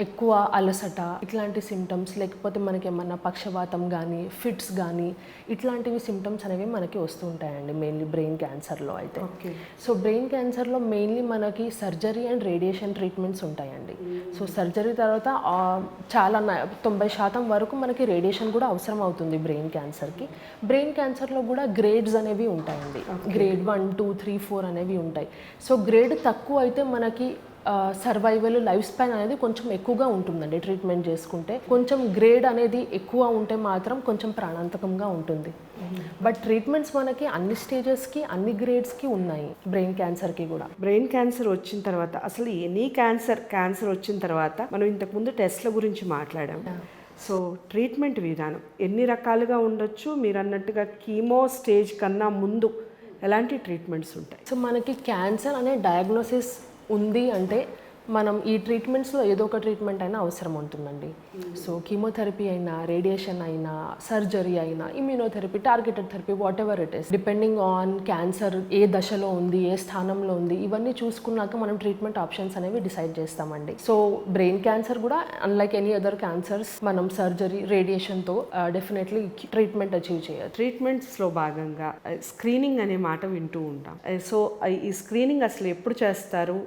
ఎక్కువ అలసట, ఇట్లాంటి సిమ్టమ్స్, లేకపోతే మనకి ఏమన్నా పక్షవాతం కానీ, ఫిట్స్ కానీ, ఇట్లాంటివి సిమ్టమ్స్ అనేవి మనకి వస్తూ ఉంటాయండి మెయిన్లీ బ్రెయిన్ క్యాన్సర్లో అయితే. సో బ్రెయిన్ క్యాన్సర్లో మెయిన్లీ మనకి సర్జరీ అండ్ రేడియేషన్ ట్రీట్మెంట్స్ ఉంటాయండి. సో సర్జరీ తర్వాత చాలా 90% వరకు మనకి రేడియేషన్ కూడా అవసరం అవుతుంది బ్రెయిన్ క్యాన్సర్కి. బ్రెయిన్ క్యాన్సర్లో కూడా గ్రేడ్స్ అనేవి ఉంటాయండి. గ్రేడ్ 1, 2, 3, 4 అనేవి ఉంటాయి. సో గ్రేడ్ తక్కువ అయితే మనకి సర్వైవల్, లైఫ్ స్పాన్ అనేది కొంచెం ఎక్కువగా ఉంటుందండి ట్రీట్మెంట్ చేసుకుంటే. కొంచెం గ్రేడ్ అనేది ఎక్కువ ఉంటే మాత్రం కొంచెం ప్రాణాంతకంగా ఉంటుంది. బట్ ట్రీట్మెంట్స్ మనకి అన్ని స్టేజెస్కి, అన్ని గ్రేడ్స్కి ఉన్నాయి బ్రెయిన్ క్యాన్సర్కి కూడా. బ్రెయిన్ క్యాన్సర్ వచ్చిన తర్వాత అసలు ఎనీ క్యాన్సర్ వచ్చిన తర్వాత మనం ఇంతకుముందు టెస్ట్ల గురించి మాట్లాడాం. సో ట్రీట్మెంట్ విధానం ఎన్ని రకాలుగా ఉండొచ్చు? మీరు అన్నట్టుగా కీమో స్టేజ్ కన్నా ముందు ఎలాంటి ట్రీట్మెంట్స్ ఉంటాయి? సో మనకి క్యాన్సర్ అనే డయాగ్నోసిస్ ఉంది అంటే మనం ఈ ట్రీట్మెంట్స్లో ఏదో ఒక ట్రీట్మెంట్ అయినా అవసరం ఉంటుందండి. సో కీమోథెరపీ అయినా, రేడియేషన్ అయినా, సర్జరీ అయినా, immunotherapy, targeted therapy, whatever it is, depending on cancer ఏ దశలో ఉంది, ఏ స్థానంలో ఉంది, ఇవన్నీ చూసుకున్నాక మనం ట్రీట్మెంట్ ఆప్షన్స్ అనేవి డిసైడ్ చేస్తామండి. సో బ్రెయిన్ క్యాన్సర్ కూడా అన్లైక్ ఎనీ అదర్ క్యాన్సర్స్ మనం సర్జరీ, రేడియేషన్తో డెఫినెట్లీ ట్రీట్మెంట్ అచీవ్ చేయొచ్చు. ట్రీట్మెంట్స్లో భాగంగా స్క్రీనింగ్ అనే మాట వింటూ ఉంటాం. సో ఈ స్క్రీనింగ్ అసలు ఎప్పుడు చేస్తారు,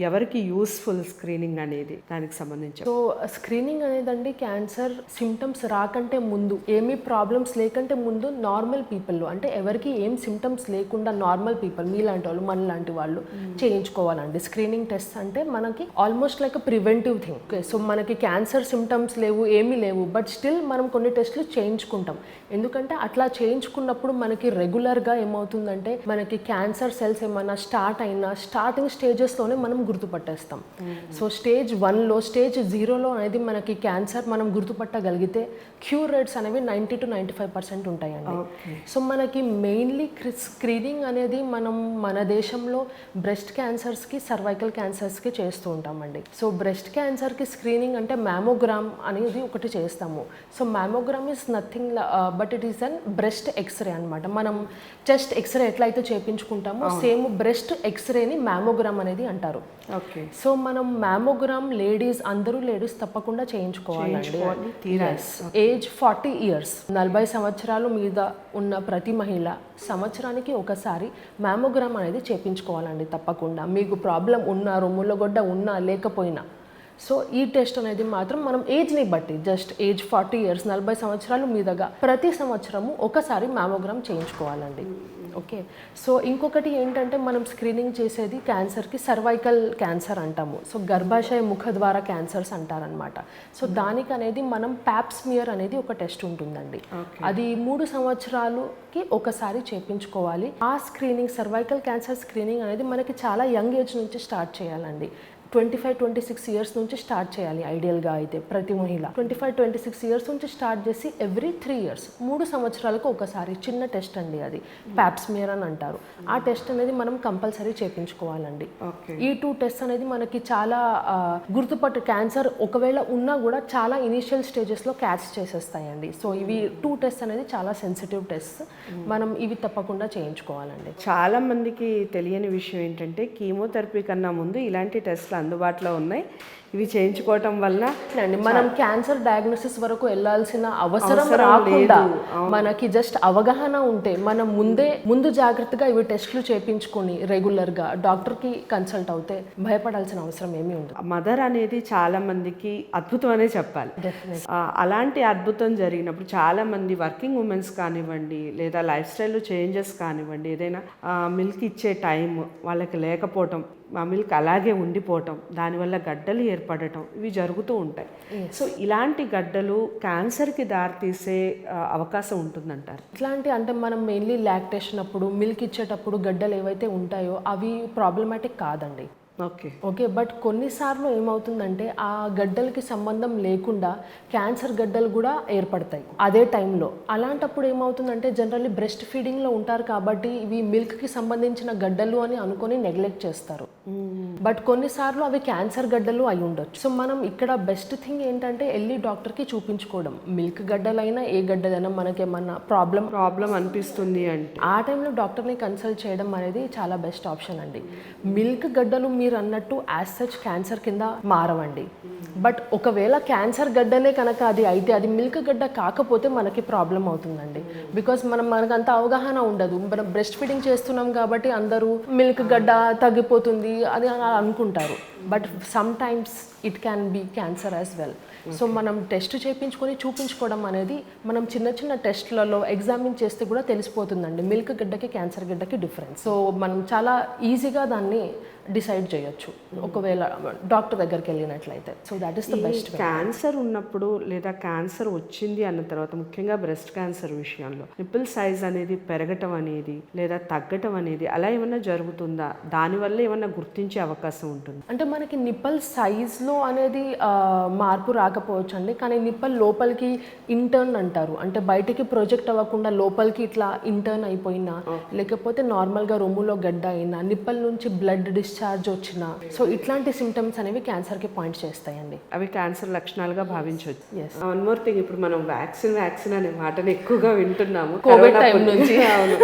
ఎవరికి యూస్ఫుల్ స్క్రీనింగ్ అనేది, దానికి సంబంధించి? సో స్క్రీనింగ్ అనేదండి క్యాన్సర్ సిమ్టమ్స్ రాకంటే ముందు, ఏమీ ప్రాబ్లమ్స్ లేకంటే ముందు నార్మల్ పీపుల్లో, అంటే ఎవరికి ఏం సిమ్టమ్స్ లేకుండా నార్మల్ పీపుల్, మీలాంటి వాళ్ళు, మన లాంటి వాళ్ళు చేయించుకోవాలండి. స్క్రీనింగ్ టెస్ట్ అంటే మనకి almost like preventive thing. Okay, so మనకి క్యాన్సర్ సిమ్టమ్స్ లేవు, ఏమీ లేవు, బట్ స్టిల్ మనం కొన్ని టెస్టులు చేయించుకుంటాం. ఎందుకంటే అట్లా చేయించుకున్నప్పుడు మనకి రెగ్యులర్గా ఏమవుతుందంటే మనకి క్యాన్సర్ సెల్స్ ఏమైనా స్టార్ట్ అయినా స్టార్టింగ్ స్టేజెస్లోనే మనం గుర్తుపట్టేస్తాం. సో స్టేజ్ 1లో, స్టేజ్ 0లో అనేది మనకి క్యాన్సర్ మనం గుర్తుపట్టగలిగితే క్యూర్ రేట్స్ అనేవి 90 to 95% ఉంటాయండి. సో మనకి మెయిన్లీ స్క్రీనింగ్ అనేది మనం మన దేశంలో బ్రెస్ట్ క్యాన్సర్స్కి, సర్వైకల్ క్యాన్సర్స్కి చేస్తూ ఉంటామండి. సో బ్రెస్ట్ క్యాన్సర్కి స్క్రీనింగ్ అంటే మ్యామోగ్రామ్ అనేది ఒకటి చేస్తాము. So mammogram is nothing but it is an breast x-ray అనమాట. మనం చెస్ట్ ఎక్స్రే ఎట్లయితే చేయించుకుంటామో సేమ్ బ్రెస్ట్ ఎక్స్రేని మ్యామోగ్రామ్ అనేది అంటారు. ఓకే, సో మనం మ్యామోగ్రామ్ అందరూ లేడీస్ తప్పకుండా చేయించుకోవాలండి. ఏజ్ 40 years, 40 సంవత్సరాలు మీద ఉన్న ప్రతి మహిళ సంవత్సరానికి ఒకసారి మ్యామోగ్రామ్ అనేది చేయించుకోవాలండి తప్పకుండా. మీకు ప్రాబ్లం ఉన్నా, రొమ్ములగొడ్డ ఉన్నా లేకపోయినా. సో ఈ టెస్ట్ అనేది మాత్రం మనం ఏజ్ని బట్టి, జస్ట్ ఏజ్ 40 years, 40 సంవత్సరాలు మీదగా ప్రతి సంవత్సరము ఒకసారి మ్యామోగ్రామ్ చేయించుకోవాలండి. ఓకే, సో ఇంకొకటి ఏంటంటే మనం స్క్రీనింగ్ చేసేది క్యాన్సర్కి సర్వైకల్ క్యాన్సర్ అంటాము. సో గర్భాశయ ముఖద్వార క్యాన్సర్స్ అంటారనమాట. సో దానికి అనేది మనం ప్యాప్స్మియర్ అనేది ఒక టెస్ట్ ఉంటుందండి. అది 3 సంవత్సరాలకి ఒకసారి చేయించుకోవాలి. ఆ స్క్రీనింగ్, సర్వైకల్ క్యాన్సర్ స్క్రీనింగ్ అనేది మనకి చాలా యంగ్ ఏజ్ నుంచి స్టార్ట్ చేయాలండి. 25-26 years నుంచి స్టార్ట్ చేయాలి ఐడియల్గా అయితే ప్రతి మహిళ. 25-26 years నుంచి స్టార్ట్ చేసి ఎవ్రీ 3 years, 3 సంవత్సరాలకు ఒకసారి చిన్న టెస్ట్ అండి, అది ప్యాప్స్మియర్ అని అంటారు. ఆ టెస్ట్ అనేది మనం కంపల్సరీ చేయించుకోవాలండి. ఈ 2 టెస్ట్ అనేది మనకి చాలా గుర్తుపట్టు, క్యాన్సర్ ఒకవేళ ఉన్నా కూడా చాలా ఇనిషియల్ స్టేజెస్లో క్యాచ్ చేసేస్తాయండి. సో ఇవి 2 టెస్ట్ అనేది చాలా సెన్సిటివ్ టెస్ట్, మనం ఇవి తప్పకుండా చేయించుకోవాలండి. చాలా మందికి తెలియని విషయం ఏంటంటే కీమోథెరపీ కన్నా ముందు ఇలాంటి టెస్ట్లు అందుబాటులో ఉన్నాయి. ఇవి చేయించుకోవటం వల్ల మనం క్యాన్సర్ డయాగ్నోసిస్ వరకు వెళ్ళాల్సిన అవసరం రాకుండా మనకి జస్ట్ అవగాహన ఉంటే మనం ముందు జాగ్రత్తగా ఇవి టెస్టులు చేయించుకొని రెగ్యులర్గా డాక్టర్కి కన్సల్ట్ అవుతే భయపడాల్సిన అవసరం ఏమీ ఉండదు. మదర్ అనేది చాలా మందికి అద్భుతం అనే చెప్పాలి. అలాంటి అద్భుతం జరిగినప్పుడు చాలా మంది వర్కింగ్ ఉమెన్స్ కానివ్వండి, లేదా లైఫ్ స్టైల్లో చేంజెస్ కానివ్వండి, ఏదైనా మిల్క్ ఇచ్చే టైం వాళ్ళకి లేకపోవటం, ఆ మిల్క్ అలాగే ఉండిపోవటం, దానివల్ల గడ్డలు ఏర్పడటం, ఇవి జరుగుతూ ఉంటాయి. సో ఇలాంటి గడ్డలు క్యాన్సర్కి దారితీసే అవకాశం ఉంటుందంటారు. ఇట్లాంటి అంటే మనం మెయిన్లీ లాక్టేషన్ అప్పుడు, మిల్క్ ఇచ్చేటప్పుడు గడ్డలు ఏవైతే ఉంటాయో అవి ప్రాబ్లమాటిక్ కాదండి. ఓకే, బట్ కొన్నిసార్లు ఏమవుతుందంటే ఆ గడ్డలకి సంబంధం లేకుండా క్యాన్సర్ గడ్డలు కూడా ఏర్పడతాయి అదే టైంలో. అలాంటప్పుడు ఏమవుతుందంటే జనరల్లీ బ్రెస్ట్ ఫీడింగ్లో ఉంటారు కాబట్టి ఇవి మిల్క్కి సంబంధించిన గడ్డలు అని అనుకొని నెగ్లెక్ట్ చేస్తారు. బట్ కొన్నిసార్లు అవి క్యాన్సర్ గడ్డలు అయి ఉండొచ్చు. సో మనం ఇక్కడ బెస్ట్ థింగ్ ఏంటంటే వెళ్ళి డాక్టర్కి చూపించుకోవడం. మిల్క్ గడ్డలైనా ఏ గడ్డలైనా మనకేమన్నా ప్రాబ్లం అనిపిస్తుంది అంటే ఆ టైంలో డాక్టర్ని కన్సల్ట్ చేయడం అనేది చాలా బెస్ట్ ఆప్షన్ అండి. మిల్క్ గడ్డలు మీరు అన్నట్టు యాజ్ సచ్ క్యాన్సర్ కింద మారవండి. బట్ ఒకవేళ క్యాన్సర్ గడ్డనే కనుక అది అయితే, అది మిల్క్ గడ్డ కాకపోతే మనకి ప్రాబ్లం అవుతుందండి. బికాస్ మనకు అంత అవగాహన ఉండదు. మనం బ్రెస్ట్ ఫీడింగ్ చేస్తున్నాం కాబట్టి అందరూ మిల్క్ గడ్డ తగ్గిపోతుంది అది అనుకుంటారు. But sometimes it can be cancer as well. So మనం టెస్ట్ చేయించుకొని చూపించుకోవడం అనేది మనం చిన్న చిన్న టెస్ట్లలో ఎగ్జామిన్ చేస్తే కూడా తెలిసిపోతుందండి మిల్క్ గడ్డకి క్యాన్సర్ గడ్డకి డిఫరెన్స్. సో మనం చాలా ఈజీగా దాన్ని డిసైడ్ చేయొచ్చు ఒకవేళ డాక్టర్ దగ్గరికి వెళ్ళినట్లయితే. So that is the best. Cancer ఉన్నప్పుడు లేదా క్యాన్సర్ వచ్చింది అన్న తర్వాత, ముఖ్యంగా బ్రెస్ట్ క్యాన్సర్ విషయంలో నిప్పుల్ సైజ్ అనేది పెరగటం అనేది లేదా తగ్గటం అనేది అలా ఏమన్నా జరుగుతుందా? దానివల్ల ఏమన్నా గుర్తించే అవకాశం ఉంటుంది? అంటే మనకి నిప్పల్ సైజ్లో అనేది మార్పు రాకపోవచ్చు అండి, కానీ నిప్పల్ లోపలికి ఇంటర్న్ అంటారు, అంటే బయటికి ప్రొజెక్ట్ అవ్వకుండా లోపలికి ఇట్లా ఇంటర్న్ అయిపోయినా, లేకపోతే నార్మల్గా రొమ్ములో గడ్డ అయినా, నిప్పల్ నుంచి బ్లడ్ డిశ్చార్జ్ వచ్చినా, సో ఇట్లాంటి సిమ్టమ్స్ అనేవి క్యాన్సర్కి పాయింట్ చేస్తాయండి. అవి క్యాన్సర్ లక్షణాలుగా భావించవచ్చు. Yes. వన్ మోర్ థింగ్, ఇప్పుడు మనం వ్యాక్సిన్ అనే మాటను ఎక్కువగా వింటున్నాము. కోవిడ్ టైం నుంచి. అవును,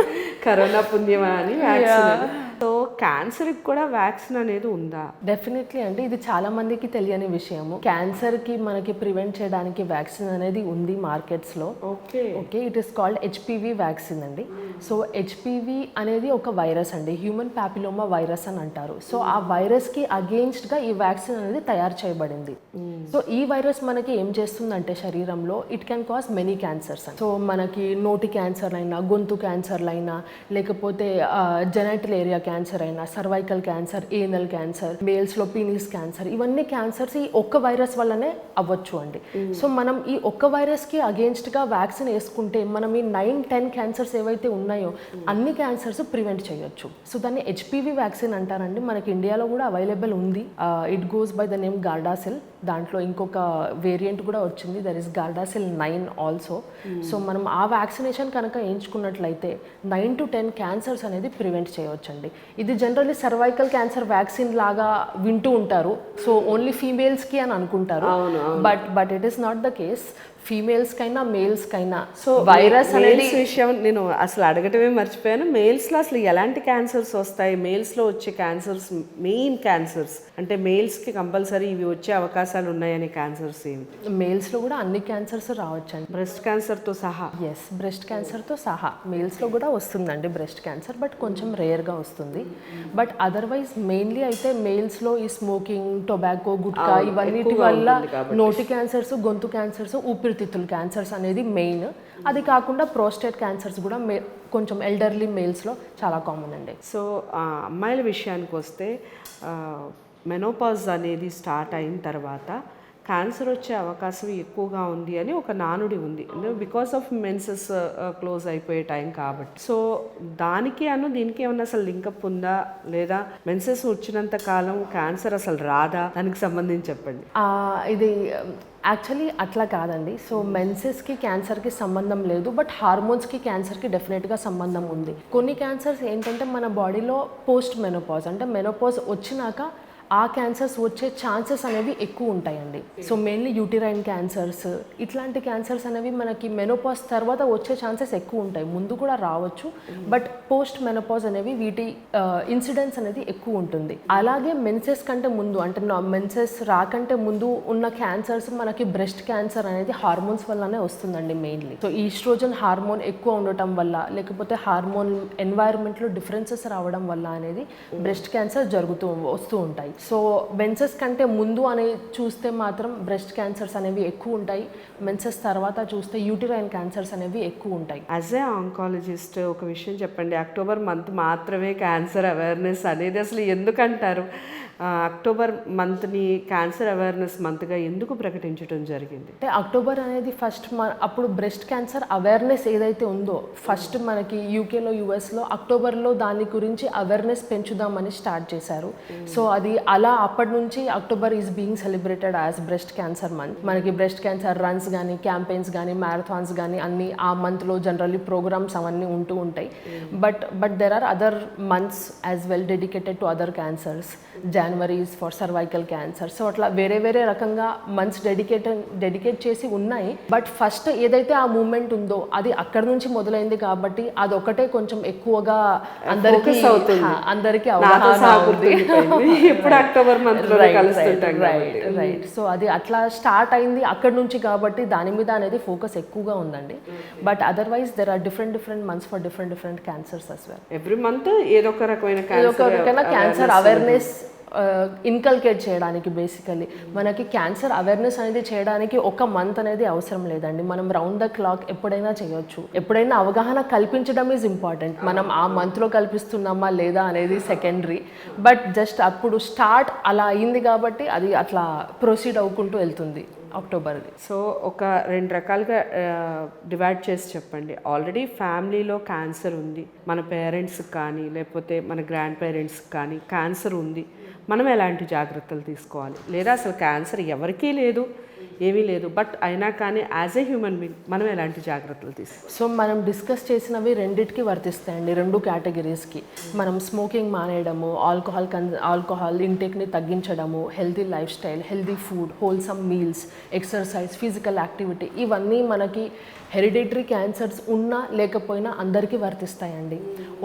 కరోనా పుణ్యమా అని వ్యాక్సిన్. సో క్యాన్సర్కి కూడా వ్యాక్సిన్ అనేది ఉందా? డెఫినెట్లీ అండి, ఇది చాలా మందికి తెలియని విషయము. క్యాన్సర్కి మనకి ప్రివెంట్ చేయడానికి వ్యాక్సిన్ అనేది ఉంది మార్కెట్స్లో. Okay. It is called HPV vaccine అండి. సో హెచ్పివి అనేది ఒక వైరస్ అండి, హ్యూమన్ ప్యాపిలోమా వైరస్ అని అంటారు. సో ఆ వైరస్కి అగెయిన్స్ట్గా ఈ వ్యాక్సిన్ అనేది తయారు చేయబడింది. సో ఈ వైరస్ మనకి ఏం చేస్తుందంటే శరీరంలో it can cause many cancers. So మనకి నోటి క్యాన్సర్ అయినా, గొంతు క్యాన్సర్లు అయినా, లేకపోతే జెనైటల్ ఏరియా క్యాన్సర్ అయినా, సర్వైకల్ క్యాన్సర్, ఏనల్ క్యాన్సర్, మేల్స్లో పీనిస్ క్యాన్సర్, ఇవన్నీ క్యాన్సర్స్ ఈ ఒక్క వైరస్ వల్లనే అవ్వచ్చు అండి. సో మనం ఈ ఒక్క వైరస్కి అగేన్స్ట్గా వ్యాక్సిన్ వేసుకుంటే మనం ఈ 9-10 క్యాన్సర్స్ ఏవైతే ఉన్నాయో అన్ని క్యాన్సర్స్ ప్రివెంట్ చేయొచ్చు. సో దాన్ని హెచ్పివి వ్యాక్సిన్ అంటారండి. మనకి ఇండియాలో కూడా అవైలబుల్ ఉంది. It goes by the name Gardasil. దాంట్లో ఇంకొక వేరియంట్ కూడా వచ్చింది, there is Gardasil 9 also. So మనం ఆ వ్యాక్సినేషన్ కనుక వేయించుకున్నట్లయితే 9 to 10 క్యాన్సర్స్ అనేది ప్రివెంట్ చేయవచ్చండి. ఇది జనరల్లీ సర్వైకల్ క్యాన్సర్ వ్యాక్సిన్ లాగా వింటూ ఉంటారు, సో ఓన్లీ ఫీమేల్స్కి అని అనుకుంటారు. But it is not the case. Females కైనా మేల్స్ కైనా సో వైరస్ అనేది విషయం నేను అసలు అడగటమే మర్చిపోయాను. మేల్స్లో అసలు ఎలాంటి క్యాన్సర్స్ వస్తాయి? మేల్స్లో వచ్చే క్యాన్సర్స్, మెయిన్ క్యాన్సర్స్ అంటే మేల్స్కి కంపల్సరీ ఇవి వచ్చే అవకాశాలు ఉన్నాయనే క్యాన్సర్స్ ఏమిటి? మేల్స్లో కూడా అన్ని క్యాన్సర్స్ రావచ్చండి, బ్రెస్ట్ క్యాన్సర్తో సహా. ఎస్, బ్రెస్ట్ క్యాన్సర్తో సహా మేల్స్లో కూడా వస్తుందండి బ్రెస్ట్ క్యాన్సర్, బట్ కొంచెం రేర్గా వస్తుంది. బట్ అదర్వైజ్ మెయిన్లీ అయితే మేల్స్లో ఈ స్మోకింగ్, టొబాకో, గుట్కా ఇవన్నిటి వల్ల నోటి క్యాన్సర్స్, గొంతు క్యాన్సర్స్, ఊపిరితిత్తుల క్యాన్సర్స్ అనేది మెయిన్. అది కాకుండా ప్రోస్టేట్ క్యాన్సర్స్ కూడా కొంచెం ఎల్డర్లీ మేల్స్లో చాలా కామన్ అండి. సో అమ్మాయిల విషయానికి వస్తే మెనోపాజ్ అనేది స్టార్ట్ అయిన తర్వాత క్యాన్సర్ వచ్చే అవకాశం ఎక్కువగా ఉంది అని ఒక నానుడి ఉంది, బికాస్ ఆఫ్ మెన్సెస్ క్లోజ్ అయిపోయే టైం కాబట్టి. సో దానికి దీనికి ఏమన్నా అసలు లింకప్ ఉందా, లేదా మెన్సెస్ వచ్చినంత కాలం క్యాన్సర్ అసలు రాదా? దానికి సంబంధించి చెప్పండి. ఇది యాక్చువల్లీ అట్లా కాదండి. సో మెన్సెస్కి క్యాన్సర్కి సంబంధం లేదు, బట్ హార్మోన్స్కి క్యాన్సర్కి డెఫినెట్గా సంబంధం ఉంది. కొన్ని క్యాన్సర్స్ ఏంటంటే మన బాడీలో పోస్ట్ మెనోపాజ్ అంటే మెనోపాజ్ వచ్చినాక ఆ క్యాన్సర్స్ వచ్చే ఛాన్సెస్ అనేవి ఎక్కువ ఉంటాయండి. సో మెయిన్లీ యూటిరైన్ క్యాన్సర్స్, ఇట్లాంటి క్యాన్సర్స్ అనేవి మనకి మెనోపాజ్ తర్వాత వచ్చే ఛాన్సెస్ ఎక్కువ ఉంటాయి. ముందు కూడా రావచ్చు, బట్ పోస్ట్ మెనోపాజ్ అనేవి వీటి ఇన్సిడెన్స్ అనేది ఎక్కువ ఉంటుంది. అలాగే మెన్సెస్ కంటే ముందు అంటే మెన్సెస్ రాకంటే ముందు ఉన్న క్యాన్సర్స్ మనకి బ్రెస్ట్ క్యాన్సర్ అనేది హార్మోన్స్ వల్లనే వస్తుందండి మెయిన్లీ. సో ఈస్ట్రోజన్ హార్మోన్ ఎక్కువ ఉండటం వల్ల, లేకపోతే హార్మోన్ ఎన్వైరన్మెంట్లో డిఫరెన్సెస్ రావడం వల్ల అనేది బ్రెస్ట్ క్యాన్సర్ వస్తూ ఉంటాయి. సో మెన్సెస్ కంటే ముందు అని చూస్తే మాత్రం బ్రెస్ట్ క్యాన్సర్స్ అనేవి ఎక్కువ ఉంటాయి, మెన్సెస్ తర్వాత చూస్తే యూటిరైన్ క్యాన్సర్స్ అనేవి ఎక్కువ ఉంటాయి. యాజ్ ఏ ఆంకాలజిస్ట్ ఒక విషయం చెప్పండి, అక్టోబర్ మంత్ మాత్రమే క్యాన్సర్ అవేర్నెస్ అనేది అసలు ఎందుకంటారు? అక్టోబర్ మంత్ని క్యాన్సర్ అవేర్నెస్ మంత్గా ఎందుకు ప్రకటించడం జరిగింది? అంటే అక్టోబర్ అనేది ఫస్ట్ అప్పుడు బ్రెస్ట్ క్యాన్సర్ అవేర్నెస్ ఏదైతే ఉందో ఫస్ట్ మనకి యూకేలో, యుఎస్లో అక్టోబర్లో దాని గురించి అవేర్నెస్ పెంచుదామని స్టార్ట్ చేశారు. సో అది అలా అప్పటి నుంచి October is being celebrated as breast cancer month. మనకి బ్రెస్ట్ క్యాన్సర్ రన్స్ కానీ, క్యాంపెయిన్స్ కానీ, మ్యారథాన్స్ కానీ అన్ని ఆ మంత్లో జనరల్లీ ప్రోగ్రామ్స్ అవన్నీ ఉంటూ ఉంటాయి. But there are other months as well dedicated to other cancers. January is for cervical cancer. So అట్లా వేరే వేరే రకంగా మంత్స్ డెడికేట్ చేసి ఉన్నాయి. బట్ ఫస్ట్ ఏదైతే ఆ మూమెంట్ ఉందో అది అక్కడ నుంచి మొదలైంది కాబట్టి అదొకటే కొంచెం ఎక్కువగా అందరికీ అవగాహన ఉంది. ఇప్పుడు అక్టోబర్ మంత్లో కలుస్తుంటాం. రైట్. సో అది అట్లా స్టార్ట్ అయింది అక్కడ నుంచి కాబట్టి దాని మీద అనేది ఫోకస్ ఎక్కువగా ఉందండి. But otherwise there are different months for different cancers as well. Every month ఏదో ఒక రకమైన క్యాన్సర్ అవేర్నెస్ ఇన్కల్కేట్ చేయడానికి బేసికలీ మనకి క్యాన్సర్ అవేర్నెస్ అనేది చేయడానికి ఒక మంత్ అనేది అవసరం లేదండి. మనం రౌండ్ ద క్లాక్ ఎప్పుడైనా చేయొచ్చు. ఎప్పుడైనా అవగాహన కల్పించడం ఈజ్ ఇంపార్టెంట్. మనం ఆ మంత్లో కల్పిస్తున్నామా లేదా అనేది సెకండరీ. బట్ జస్ట్ అప్పుడు స్టార్ట్ అలా అయింది కాబట్టి అది అట్లా ప్రొసీడ్ అవ్వుకుంటూ వెళ్తుంది అక్టోబర్ది. సో ఒక 2 రకాలుగా డివైడ్ చేసి చెప్పండి. ఆల్రెడీ ఫ్యామిలీలో క్యాన్సర్ ఉంది, మన పేరెంట్స్కి కానీ లేకపోతే మన గ్రాండ్ పేరెంట్స్కి కానీ క్యాన్సర్ ఉంది, మనం ఎలాంటి జాగ్రత్తలు తీసుకోవాలి, లేదా అసలు క్యాన్సర్ ఎవరికీ లేదు, ఏమీ లేదు, బట్ అయినా కానీ యాజ్ ఏ హ్యూమన్ బీయింగ్ మనం ఎలాంటి జాగ్రత్తలు తీసుకోవాలి? సో మనం డిస్కస్ చేసినవి రెండిటికి వర్తిస్తాయండి, 2 కేటగిరీస్కి. మనం స్మోకింగ్ మానేయడము, ఆల్కహాల్ ఇంటేక్ని తగ్గించడము, healthy lifestyle, healthy food, wholesome meals, exercise, physical activity, ఇవన్నీ మనకి హెరిడిటరీ క్యాన్సర్స్ ఉన్నా లేకపోయినా అందరికీ వర్తిస్తాయండి.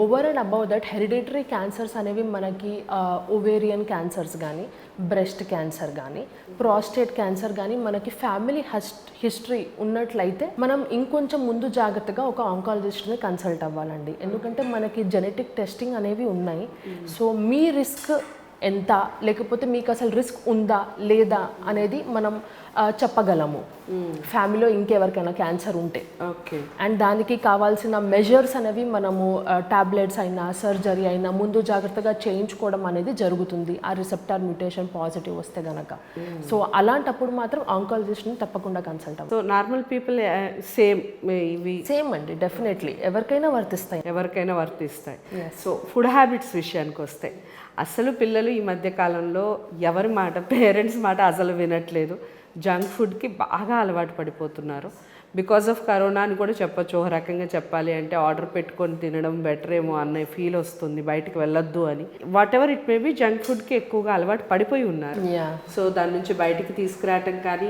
Over and above that hereditary cancers అనేవి మనకి ఓవేరియన్ క్యాన్సర్స్ కానీ, బ్రెస్ట్ క్యాన్సర్ కానీ, ప్రాస్టేట్ క్యాన్సర్ కానీ మనకి ఫ్యామిలీ హిస్టరీ ఉన్నట్లయితే మనం ఇంకొంచెం ముందు జాగ్రత్తగా ఒక ఆంకాలజిస్ట్ని కన్సల్ట్ అవ్వాలండి. ఎందుకంటే మనకి జెనెటిక్ టెస్టింగ్ అనేవి ఉన్నాయి. సో మీ రిస్క్ ఎంత, లేకపోతే మీకు అసలు రిస్క్ ఉందా లేదా అనేది మనం చెప్పగలము ఫ్యామిలీలో ఇంకెవరికైనా క్యాన్సర్ ఉంటే. ఓకే. అండ్ దానికి కావాల్సిన మెజర్స్ అనేవి మనము టాబ్లెట్స్ అయినా సర్జరీ అయినా ముందు జాగ్రత్తగా చేయించుకోవడం అనేది జరుగుతుంది, ఆ రిసెప్టార్ మ్యూటేషన్ పాజిటివ్ వస్తే గనక. సో అలాంటప్పుడు మాత్రం ఆంకాలజిస్ట్ని తప్పకుండా కన్సల్ట్ అవ్వాలి. సో నార్మల్ పీపుల్ సేమ్ అండి, డెఫినెట్లీ ఎవరికైనా వర్తిస్తాయి. సో ఫుడ్ హ్యాబిట్స్ విషయానికి వస్తే అసలు పిల్లలు ఈ మధ్య కాలంలో ఎవరి మాట, పేరెంట్స్ మాట అసలు వినట్లేదు. జంక్ ఫుడ్కి బాగా అలవాటు పడిపోతున్నారు. బికాస్ ఆఫ్ కరోనా అని కూడా చెప్పొచ్చు. ఒక రకంగా చెప్పాలి అంటే ఆర్డర్ పెట్టుకొని తినడం బెటర్ ఏమో అన్న ఫీల్ వస్తుంది, బయటకు వెళ్ళొద్దు అని. What ever it may be, junk ఫుడ్కి ఎక్కువగా అలవాటు పడిపోయి ఉన్నారు. సో దాని నుంచి బయటికి తీసుకురావటం కానీ,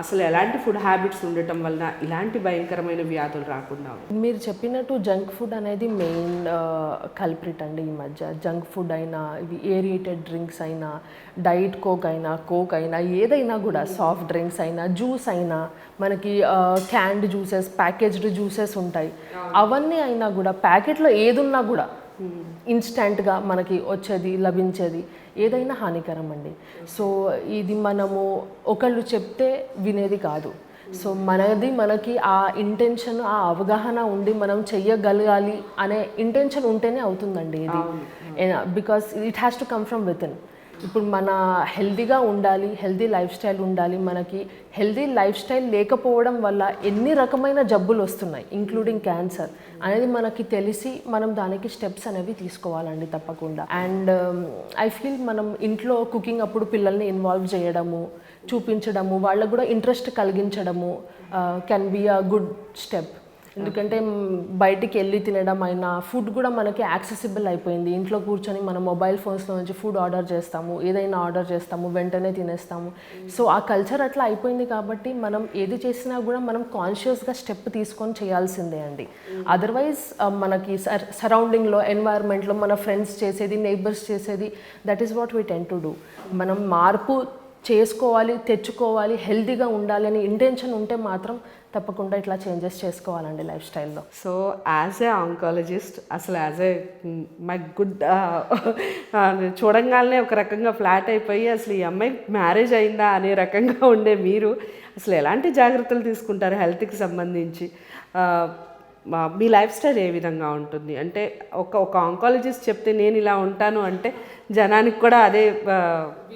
అసలు ఎలాంటి ఫుడ్ హ్యాబిట్స్ ఉండటం వలన ఇలాంటి భయంకరమైన వ్యాధులు రాకుండా. మీరు చెప్పినట్టు జంక్ ఫుడ్ అనేది మెయిన్ కల్ప్రిట్ అండి ఈ మధ్య. జంక్ ఫుడ్ అయినా, ఇవి ఏరియేటెడ్ డ్రింక్స్ అయినా, డైట్ కోక్ అయినా ఏదైనా కూడా, సాఫ్ట్ డ్రింక్స్ అయినా, జ్యూస్ అయినా, మనకి క్యాన్డ్ జ్యూసెస్, ప్యాకేజ్డ్ జ్యూసెస్ ఉంటాయి. అవన్నీ అయినా కూడా ప్యాకెట్లో ఏదున్నా కూడా ఇన్స్టెంట్గా మనకి వచ్చేది, లభించేది ఏదైనా హానికరం అండి. సో ఇది మనము ఒకళ్ళు చెప్తే వినేది కాదు. సో మనకి ఆ ఇంటెన్షన్, ఆ అవగాహన ఉండి మనం చెయ్యగలగాలి అనే ఇంటెన్షన్ ఉంటేనే అవుతుందండి ఇది. Because it has to come from within. ఇప్పుడు మన హెల్తీగా ఉండాలి, హెల్తీ లైఫ్ స్టైల్ ఉండాలి. మనకి హెల్తీ లైఫ్ స్టైల్ లేకపోవడం వల్ల ఎన్ని రకమైన జబ్బులు వస్తున్నాయి, ఇంక్లూడింగ్ క్యాన్సర్ అనేది మనకి తెలిసి మనం దానికి స్టెప్స్ అనేవి తీసుకోవాలండి తప్పకుండా. అండ్ ఐ ఫీల్ మనం ఇంట్లో కుకింగ్ అప్పుడు పిల్లల్ని ఇన్వాల్వ్ చేయడము, చూపించడము, వాళ్ళకు కూడా ఇంట్రెస్ట్ కలిగించడము can be a good step. ఎందుకంటే బయటికి వెళ్ళి తినడం అయినా, ఫుడ్ కూడా మనకి యాక్సెసిబుల్ అయిపోయింది. ఇంట్లో కూర్చొని మనం మొబైల్ ఫోన్స్లో నుంచి ఫుడ్ ఆర్డర్ చేస్తాము, ఏదైనా ఆర్డర్ చేస్తాము, వెంటనే తినేస్తాము. సో ఆ కల్చర్ అట్లా అయిపోయింది కాబట్టి మనం ఏది చేసినా కూడా మనం కాన్షియస్గా స్టెప్ తీసుకొని చేయాల్సిందే అండి. అదర్వైజ్ మనకి సరౌండింగ్లో, ఎన్వైర్న్మెంట్లో మన ఫ్రెండ్స్ చేసేది, నైబర్స్ చేసేది, that is what we tend to do. మనం మార్పు చేసుకోవాలి, తెచ్చుకోవాలి, హెల్తీగా ఉండాలి అని ఇంటెన్షన్ ఉంటే మాత్రం తప్పకుండా ఇట్లా చేంజెస్ చేసుకోవాలండి లైఫ్ స్టైల్లో. సో యాజ్ ఏ ఆంకాలజిస్ట్, అసలు యాజ్ ఏ మై గుడ్ చూడంగానే ఒక రకంగా ఫ్లాట్ అయిపోయి అసలు ఈ అమ్మాయి మ్యారేజ్ అయిందా అనే రకంగా ఉండే మీరు అసలు ఎలాంటి జాగ్రత్తలు తీసుకుంటారు హెల్త్కి సంబంధించి? మీ లైఫ్ స్టైల్ ఏ విధంగా ఉంటుంది? అంటే ఒక ఆంకాలజిస్ట్ చెప్తే నేను ఇలా ఉంటాను అంటే జనానికి కూడా అదే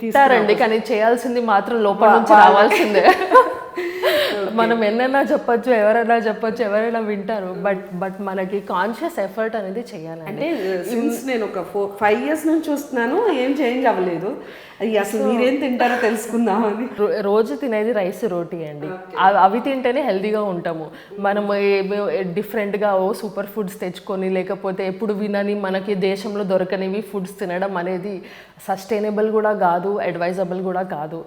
తీస్తారండి, కానీ చేయాల్సింది మాత్రం లోపల నుంచి రావాల్సిందే. మనం ఎన్నైనా చెప్పొచ్చు, ఎవరైనా వింటారు, బట్ మనకి కాన్షియస్ ఎఫర్ట్ అనేది చేయాలండి. అంటే సిన్స్ నేను ఒక 5 years నుంచి చూస్తున్నాను, ఏం చేంజ్ అవ్వలేదు. అసలు మీరేం తింటారో తెలుసుకుందామని. రోజు తినేది రైస్, రోటీ అండి. అవి తింటేనే హెల్తీగా ఉంటాము. మనము డిఫరెంట్గా సూపర్ ఫుడ్స్ తెచ్చుకొని, లేకపోతే ఎప్పుడు వినని మనకి దేశంలో దొరకనివి ఫుడ్స్ తినడం అనేది సస్టైనబుల్ కూడా కాదు, అడ్వైజబుల్ కూడా కాదు.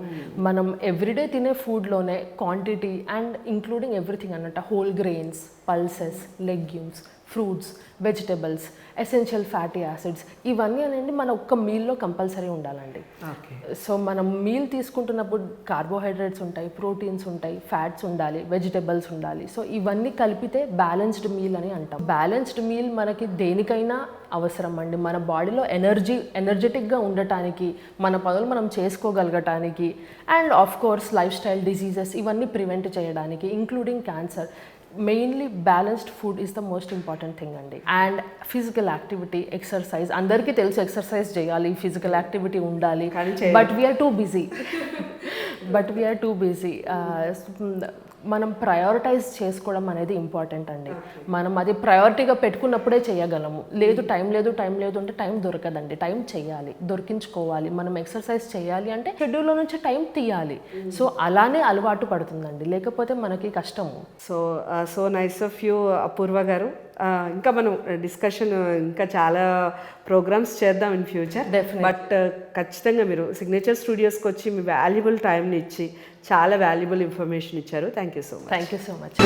మనం ఎవ్రీడే తినే ఫుడ్లోనే క్వాంటిటీ అండ్ ఇంక్లూడింగ్ ఎవ్రీథింగ్ అన్నట్టు, whole grains, pulses, legumes, fruits, vegetables, essential fatty acids, ఇవన్నీ అనేది మన ఒక్క మీల్లో కంపల్సరీ ఉండాలండి. సో మనం మీల్ తీసుకుంటున్నప్పుడు కార్బోహైడ్రేట్స్ ఉంటాయి, ప్రోటీన్స్ ఉంటాయి, ఫ్యాట్స్ ఉండాలి, వెజిటబుల్స్ ఉండాలి. సో ఇవన్నీ కలిపితే బ్యాలెన్స్డ్ మీల్ అని అంటాం. బ్యాలెన్స్డ్ మీల్ మనకి దేనికైనా అవసరం అండి. మన బాడీలో ఎనర్జెటిక్గా ఉండటానికి, మన పనులు మనం చేసుకోగలగటానికి, and of course lifestyle diseases ఇవన్నీ ప్రివెంట్ చేయడానికి, including cancer. Mainly balanced food is the most important thing అండి. అండ్ ఫిజికల్ యాక్టివిటీ, ఎక్సర్సైజ్, అందరికీ తెలుసు ఎక్సర్సైజ్ చేయాలి, ఫిజికల్ యాక్టివిటీ ఉండాలి, బట్ వీఆర్ టూ బిజీ. మనం ప్రయారిటైజ్ చేసుకోవడం అనేది ఇంపార్టెంట్ అండి. మనం అది ప్రయారిటీగా పెట్టుకున్నప్పుడే చేయగలము. లేదు టైం లేదు అంటే టైం దొరకదండి. టైం చేయాలి, దొరికించుకోవాలి. మనం ఎక్సర్సైజ్ చేయాలి అంటే షెడ్యూల్లో నుంచి టైం తీయాలి. సో అలానే అలవాటు పడుతుందండి, లేకపోతే మనకి కష్టము. సో నైస్ ఆఫ్ యూ అపూర్వ గారు. ఇంకా మనం డిస్కషన్ ఇంకా చాలా ప్రోగ్రామ్స్ చేద్దాం ఇన్ ఫ్యూచర్. బట్ ఖచ్చితంగా మీరు సిగ్నేచర్ స్టూడియోస్కి వచ్చి మీ వాల్యుబుల్ టైంని ఇచ్చి చాలా వాల్యుబుల్ ఇన్ఫర్మేషన్ ఇచ్చారు. Thank you so much. Thank you so much.